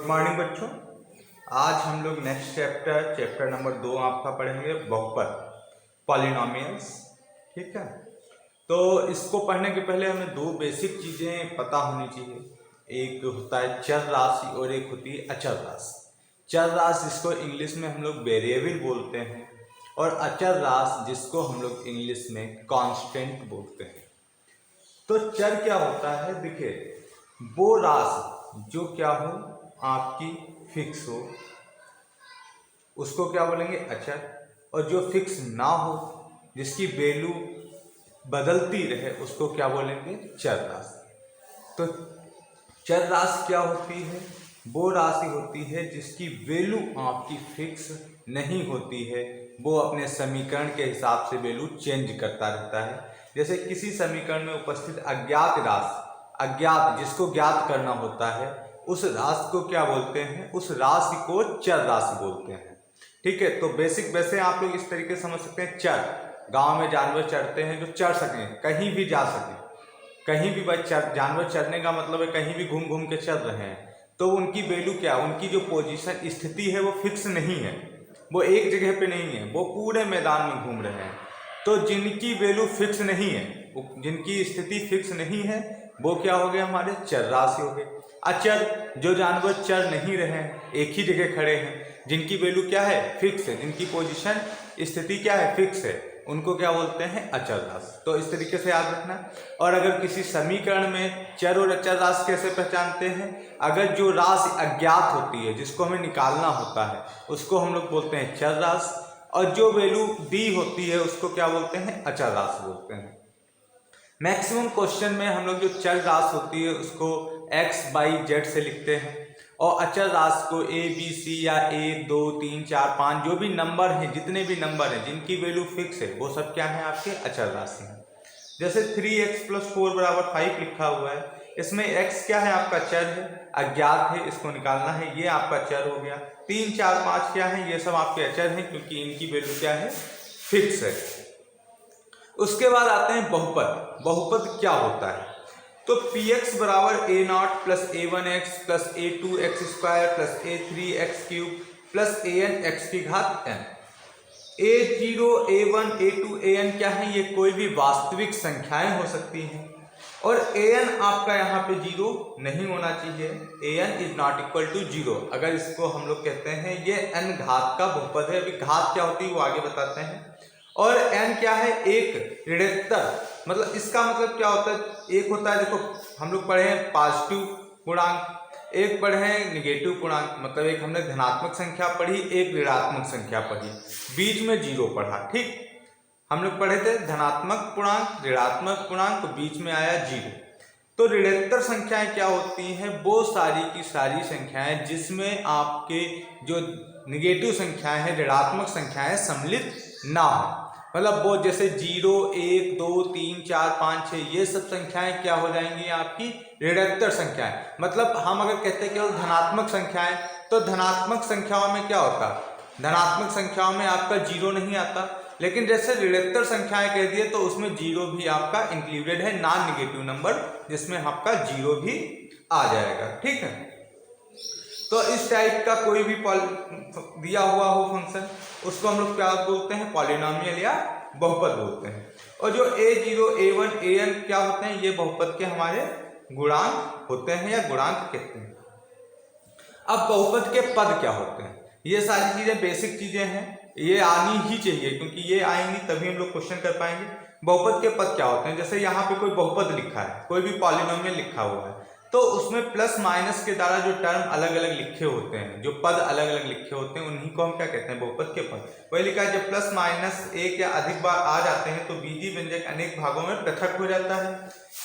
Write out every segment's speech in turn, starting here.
Morning बच्चों, आज हम लोग नेक्स्ट चैप्टर नंबर 2 आपका पढ़ेंगे बहुपद पॉलिनोमियल्स। ठीक है, तो इसको पढ़ने के पहले हमें दो बेसिक चीज़ें पता होनी चाहिए। एक होता है चर राशि और एक होती है अचर राशि। चर राशि जिसको इंग्लिश में हम लोग वेरिएबल बोलते हैं और अचर राशि जिसको हम लोग इंग्लिश में कांस्टेंट बोलते हैं। तो चर क्या होता है, देखिए वो राशि जो क्या हो आपकी फिक्स हो उसको क्या बोलेंगे अचर, और जो फिक्स ना हो जिसकी वैल्यू बदलती रहे उसको क्या बोलेंगे चर राशि। तो चर राशि क्या होती है, वो राशि होती है जिसकी वैल्यू आपकी फिक्स नहीं होती है, वो अपने समीकरण के हिसाब से वैल्यू चेंज करता रहता है। जैसे किसी समीकरण में उपस्थित अज्ञात राशि, अज्ञात जिसको ज्ञात करना होता है उस राशि को क्या बोलते हैं, उस राशि को चर राशि बोलते हैं। ठीक है, तो बेसिक वैसे आप लोग इस तरीके से समझ सकते हैं, चर गांव में जानवर चरते हैं जो चर सकें, कहीं भी जा सकें, कहीं भी भाई जानवर चरने का मतलब है कहीं भी घूम घूम के चल रहे हैं, तो उनकी वैल्यू क्या, उनकी जो पोजीशन स्थिति है वो फिक्स नहीं है, वो एक जगह पे नहीं है, वो पूरे मैदान में घूम रहे हैं। तो जिनकी वैल्यू फिक्स नहीं है, जिनकी स्थिति फिक्स नहीं है, वो क्या हो गए हमारे चर राशि हो गए। अचर जो जानवर चर नहीं रहे हैं, एक ही जगह खड़े हैं, जिनकी वैल्यू क्या है फिक्स है, जिनकी पोजीशन स्थिति क्या है फिक्स है, उनको क्या बोलते हैं अचर राशि। तो इस तरीके से याद रखना। और अगर किसी समीकरण में चर और अचर राशि कैसे पहचानते हैं, अगर जो राशि अज्ञात होती है जिसको हमें निकालना होता है उसको हम लोग बोलते हैं चर राशि, और जो वैल्यू दी होती है उसको क्या बोलते हैं अचर राशि बोलते हैं। मैक्सिमम क्वेश्चन में हम लोग जो चर राशि होती है उसको x, y, z से लिखते हैं, और अचर राशि को a, b, c या 1, 2, 3, 4, 5 जो भी नंबर हैं, जितने भी नंबर हैं जिनकी वैल्यू फिक्स है वो सब क्या है आपके अचर राशि हैं। जैसे 3x + 4 = 5 लिखा हुआ है, इसमें x क्या है आपका चर है, अज्ञात है, इसको निकालना है, ये आपका चर हो गया। 3, 4, 5 क्या है, ये सब आपके अचर हैं क्योंकि इनकी वैल्यू क्या है फिक्स है। उसके बाद आते हैं बहुपद। बहुपद क्या होता है, तो px = a0 + a1x + a2x² + a3x³ + an(x⁴n)। a0, a1, a2, an क्या है, ये कोई भी वास्तविक संख्याएं हो सकती हैं, और an आपका यहाँ पे 0 नहीं होना चाहिए, an ≠ (0). अगर इसको हम लोग कहते हैं ये n घात का बहुपद है। अभी घात क्या होती है वो आगे बताते हैं। और n क्या है, एक ऋणोत्तर, मतलब इसका मतलब क्या होता है, एक होता है, देखो हम लोग पढ़े हैं पॉजिटिव पूर्णांक, एक पढ़े हैं निगेटिव पूर्णांक, मतलब एक हमने धनात्मक संख्या पढ़ी, एक ऋणात्मक संख्या पढ़ी, बीच में 0 पढ़ा। ठीक, हम लोग पढ़े थे धनात्मक पूर्णांक, ऋणात्मक पूर्णांक, तो बीच में आया 0। तो ऋणोत्तर संख्याएं क्या होती हैं, वो सारी की सारी संख्याएं जिसमें आपके जो निगेटिव संख्याएं हैं, ऋणात्मक संख्याएं सम्मिलित ना हो, मतलब वो जैसे 0, 1, 2, 3, 4, 5, 6 ये सब संख्याएं क्या हो जाएंगी आपकी ऋणोत्तर संख्याएं। मतलब हम अगर कहते हैं केवल धनात्मक संख्याएं, तो धनात्मक संख्याओं में क्या होता, धनात्मक संख्याओं में आपका 0 नहीं आता, लेकिन जैसे ऋणोत्तर संख्याएं कह दिए तो उसमें 0 भी आपका इंक्लूडेड है, नॉन नेगेटिव नंबर, जिसमें आपका 0 भी आ जाएगा। ठीक है, तो इस टाइप का कोई भी दिया हुआ हो फंक्शन, उसको हम लोग क्या बोलते हैं, पॉलिनोमियल या बहुपद बोलते हैं। और जो a0, a1, an क्या होते हैं, ये बहुपद के हमारे गुणांक होते हैं या गुणांक कहते हैं। अब बहुपद के पद क्या होते हैं, ये सारी चीजें बेसिक चीजें हैं, ये आनी ही चाहिए क्योंकि ये आएंगी तभी हम लोग क्वेश्चन कर पाएंगे। बहुपद के पद क्या होते हैं, जैसे यहाँ पे कोई बहुपद लिखा है, कोई भी पॉलिनोमियल लिखा हुआ है, तो उसमें प्लस माइनस के द्वारा जो टर्म अलग अलग लिखे होते हैं, जो पद अलग अलग लिखे होते हैं, उन्हीं को हम क्या कहते हैं, बहुपद के पद। वही लिखा है जब प्लस माइनस एक या अधिक बार आ जाते हैं तो बीजीय व्यंजक अनेक भागों में पृथक हो जाता है।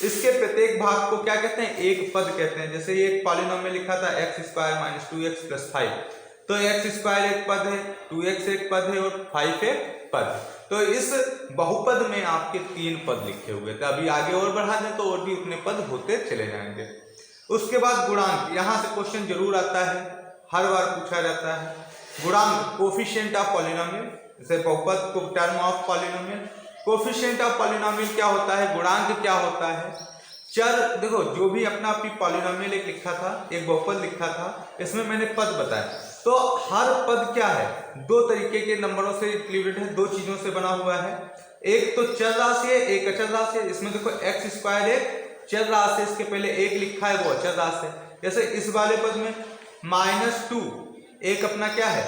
इसके प्रत्येक भाग को क्या कहते हैं, एक पद कहते हैं। जैसे ये एक पॉलिनोमियल लिखा था x² - 2x + 5, तो x² एक पद है, 2x एक पद है और 5 एक पद। तो इस बहुपद में आपके 3 पद लिखे हुए थे, अभी आगे और बढ़ा दें तो और भी उतने पद होते चले जाएंगे। उसके बाद गुणांक, यहाँ से क्वेश्चन जरूर आता है, हर बार पूछा जाता है। गुणांक कोफिशिएंट ऑफ पॉलिनोमियल, जैसे बहुपद को term of polynomial. Coefficient of polynomial क्या होता है, गुणांक क्या होता है, चर देखो, जो भी अपना आपकी पॉलिनोमियल एक लिखा था, एक बहुपद लिखा था, इसमें मैंने पद बताया। तो हर पद क्या है, दो तरीके के नंबरों से इंक्लूडेड है, दो चीजों से बना हुआ है। एक तो चर राशि है, एक अचर राशि है। इसमें देखो एक्स स्क्वायर एक चर राशि, इसके पहले एक लिखा है वो अचर राशि है। जैसे इस वाले पद में -2 एक अपना क्या है,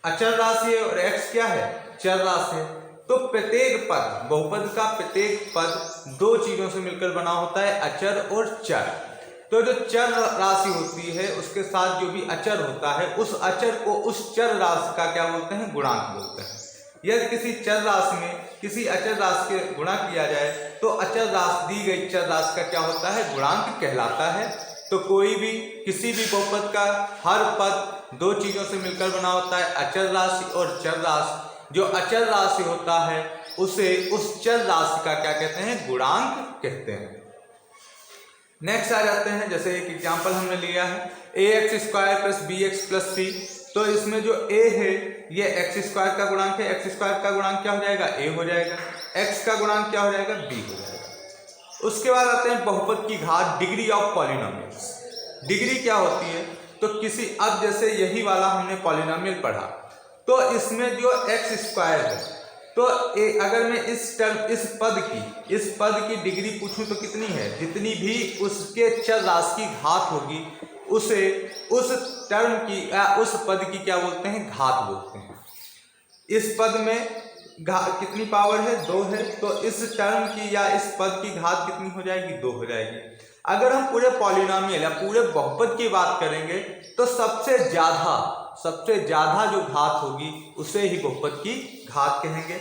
अचर राशि है, और x क्या है, चर राशि है। तो प्रत्येक पद, बहुपद का प्रत्येक पद दो चीजों से मिलकर बना होता है, अचर और चर। तो जो चर राशि होती है उसके साथ जो भी अचर होता है, उस अचर को उस चर राशि का क्या बोलते हैं, गुणांक बोलते हैं। यदि किसी चर राशि में किसी अचर राशि के गुणा किया जाए तो अचर राशि, दी गई चर राशि का क्या होता है, गुणांक कहलाता है। तो कोई भी किसी भी बहुपद का हर पद दो चीजों से मिलकर बना होता है, अचर राशि और चर राशि। जो अचर राशि होता है उसे उस चर राशि का क्या कहते हैं, गुणांक कहते हैं। नेक्स्ट आ जाते हैं, जैसे एक एग्जांपल हमने लिया है ax square plus bx plus c। तो इसमें जो a है ये एक्स स्क्वायर का गुणांक है, एक्स स्क्वायर का गुणांक क्या हो जाएगा, a हो जाएगा। x का गुणांक क्या हो जाएगा, b हो जाएगा। उसके बाद आते हैं बहुपद की घात, डिग्री ऑफ पॉलिनोमियल्स। डिग्री क्या होती है, तो किसी, अब जैसे यही वाला हमने पॉलिनोमियल पढ़ा, तो इसमें जो एक्स स्क्वायर है, तो अगर मैं इस पद की डिग्री पूछूं तो कितनी है, जितनी भी उसके चर राशि की घात होगी उसे उस टर्म की या उस पद की क्या बोलते हैं, घात बोलते हैं। इस पद में कितनी पावर है, 2 है, तो इस टर्म की या इस पद की घात कितनी हो जाएगी, 2 हो जाएगी। अगर हम पूरे पॉलिनोमियल या पूरे बहुपद की बात करेंगे तो सबसे ज्यादा जो घात होगी उसे ही बहुपद की घात कहेंगे।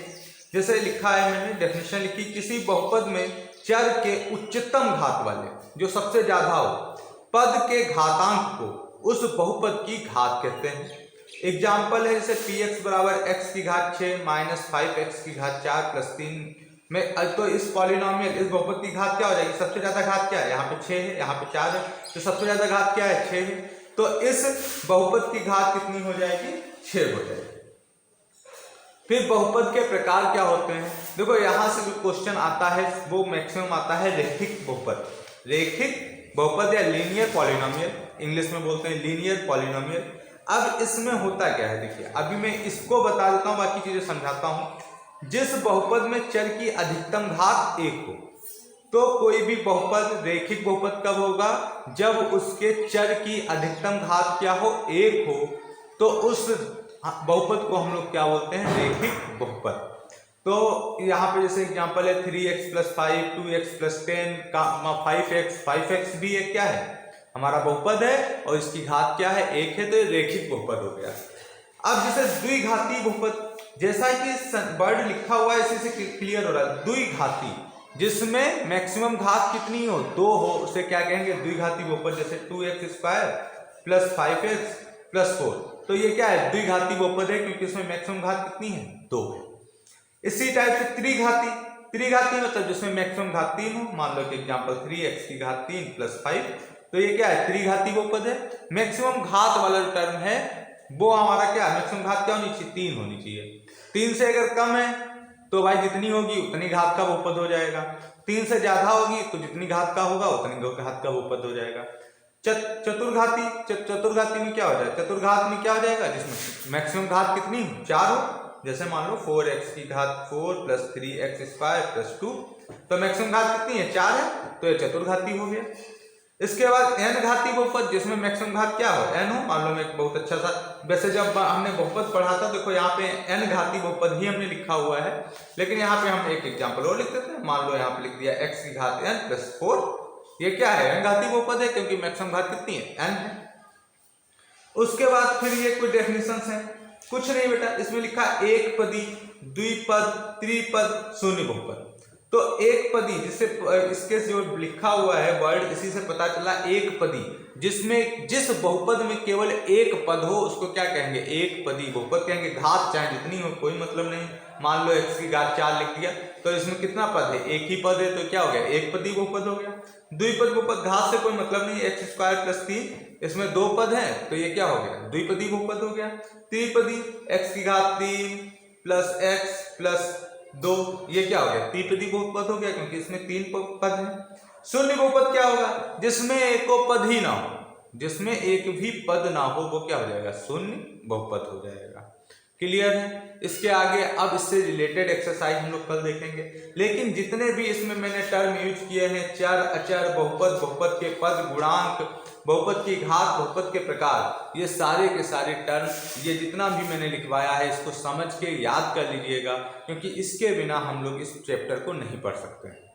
जैसे लिखा है, मैंने डेफिनेशन लिखी, किसी बहुपद में चर के उच्चतम घात वाले, जो सबसे ज्यादा हो, पद के घातांक को उस बहुपद की घात कहते हैं। एग्जाम्पल है जैसे px बराबर x की घात 6 माइनस 5x की घात 4 प्लस 3 में। तो इस पॉलिनोमियल, इस बहुपद की घात क्या हो जाएगी, सबसे ज्यादा घात क्या है, यहाँ पे 6 है, यहाँ पे 4 है, तो सबसे ज्यादा घात क्या है, 6 है। तो इस बहुपद की घात कितनी हो जाएगी, 6 हो जाएगी। फिर बहुपद के प्रकार क्या होते हैं, देखो यहां से जो क्वेश्चन आता है वो मैक्सिमम आता है रेखिक बहुपद। रेखिक बहुपद या लीनियर पॉलिनोमियल, इंग्लिश में बोलते हैं लीनियर पॉलिनोमियल। अब इसमें होता क्या है, देखिए अभी मैं इसको बता देता हूं, बाकी चीजें समझाता हूं। जिस बहुपद में चर की अधिकतम घात 1 हो, तो कोई भी बहुपद रेखिक बहुपद कब होगा, जब उसके चर की अधिकतम घात क्या हो, 1 हो। तो उस बहुपद को हम लोग क्या बोलते हैं, रेखिक बहुपद। तो यहाँ पे जैसे एग्जांपल है 3x प्लस 5, 2x प्लस 10 का 5x भी एक क्या है, हमारा बहुपद है, और इसकी घात क्या है, 1 है, तो ये रेखिक बहुपद हो गया। अब जैसे द्विघाती बहुपद, जैसा कि वर्ड लिखा हुआ है इसी से क्लियर हो रहा है, द्विघाती जिसमें मैक्सिमम घात कितनी हो, 2 हो, उसे क्या कहेंगे, द्विघाती बहुपद। जैसे 2x square plus 5x plus 4, तो ये क्या है, द्विघाती बहुपद है, क्योंकि इसमें मैक्सिमम घात कितनी है, 2 है। इसी टाइप से त्रिघाती मतलब जिसमें मैक्सिमम घात 3 हो, मान लो कि एग्जांपल 3x की घात 3 प्लस 5, तो ये क्या है, त्रिघाती बहुपद है। मैक्सिमम घात वाला जो टर्म है वो हमारा क्या है, मैक्सिमम घात क्या होनी चाहिए, 3 होनी चाहिए। 3 से अगर कम है तो भाई जितनी होगी उतनी घात का बहुपद हो जाएगा, 3 से ज्यादा होगी तो जितनी घात का होगा उतनी घात का बहुपद हो जाएगा। चतुर्घाती में क्या हो जाएगा, चतुर्घात में क्या हो जाएगा, जिसमें मैक्सिमम घात कितनी 4 हो। जैसे मान लो 4x की घात 4 प्लस 3x स्क्वायर प्लस 2, तो मैक्सिमम घात कितनी है, 4 है, तो ये चतुर्घाती हो गया। इसके बाद n घाती बहुपद, जिसमें मैक्सिमम घात क्या हो, n हो। मान लो मैं एक बहुत अच्छा सा, वैसे जब हमने बहुपद पढ़ा था देखो यहाँ पे n घाती बहुपद ही हमने लिखा हुआ है, लेकिन यहाँ पे हम एक एग्जांपल और लिख देते हैं। मान लो यहाँ पे लिख दिया x की घात n प्लस 4, ये क्या है, n घाती बहुपद है, क्योंकि मैक्सिमम घात कितनी है, n है। उसके बाद फिर ये कुछ डेफिनेशंस हैं, कुछ नहीं बेटा, इसमें लिखा एक पदी, द्विपद, त्रिपद, शून्य बहुपद। तो एक पदी, जिससे इसके जो लिखा हुआ है वर्ड, इसी से पता चला एक पदी, जिसमें जिस बहुपद में केवल एक पद हो उसको क्या कहेंगे, एक पदी बहुपद कहेंगे। घात चाहे जितनी हो कोई मतलब नहीं, मान लो x की घात 4 लिख दिया, तो इसमें कितना पद है, एक ही पद है, तो क्या हो गया, एक पदी बहुपद हो गया। द्विपद बहुपद, घात से कोई मतलब नहीं, x स्क्वायर प्लस 3, इसमें 2 पद हैं, तो ये क्या हो गया, द्विपदी बहुपद हो गया। त्रिपदी, x की घात 3 प्लस x प्लस 2, ये क्या हो गया, त्रिपदी बहुपद हो गया क्योंकि इसमें 3 पद हैं। शून्य बहुपद क्या होगा, जिसमें एको पद ही ना हो, जिसमें एक भी पद ना हो वो क्या हो जाएगा, शून्य बहुपद हो जाएगा। क्लियर है। इसके आगे अब इससे रिलेटेड एक्सरसाइज हम लोग कल देखेंगे, लेकिन जितने भी इसमें मैंने टर्म यूज किए हैं, चर, अचर, बहुपद, बहुपद के पद, गुणांक, बहुपद की घात, बहुपद के प्रकार, ये सारे के सारे टर्म, ये जितना भी मैंने लिखवाया है इसको समझ के याद कर लीजिएगा, क्योंकि इसके बिना हम लोग इस चैप्टर को नहीं पढ़ सकते हैं।